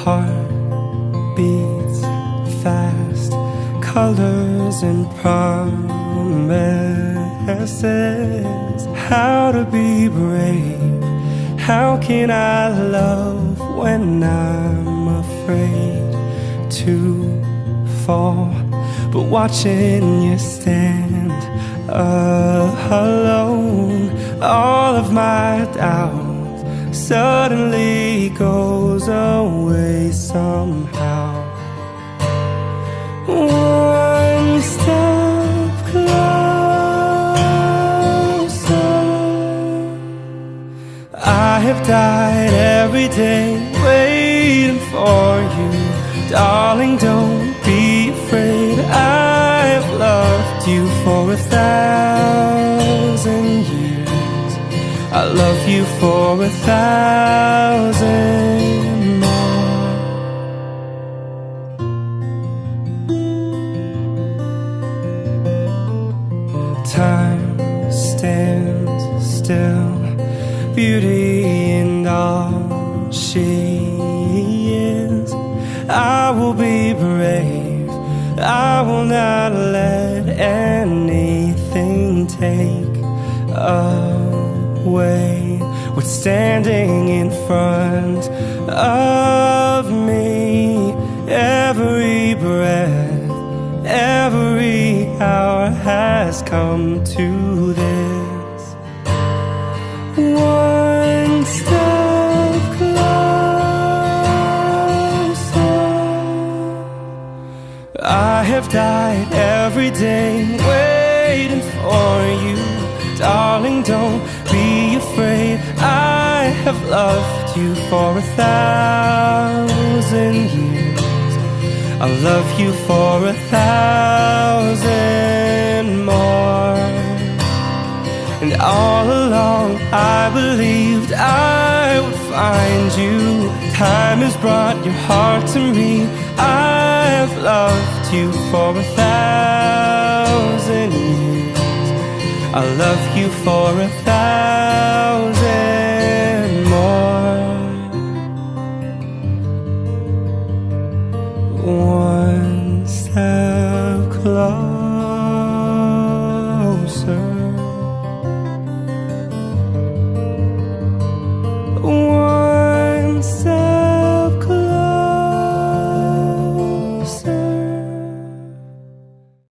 heart beats fast, colors and promises. How to be brave, how can I love when I'm afraid to fall? But watching you stand alone, all of my doubt suddenly goes away somehow. One step closer. I have died every day waiting for you. Darling, don't be afraid. I've loved you for 1,000 years. I love you for 1,000 more. Time stands still, beauty in all she is. I will be brave, I will not let anything take away what's standing in front of me. Every breath, every hour has come to this. One step closer. I have died every day waiting for you. Darling, don't be afraid. I have loved you for 1,000 years. I'll love you for 1,000 more. And all along I believed I would find you. Time has brought your heart to me. I've loved you for 1,000 years. I love you for 1,000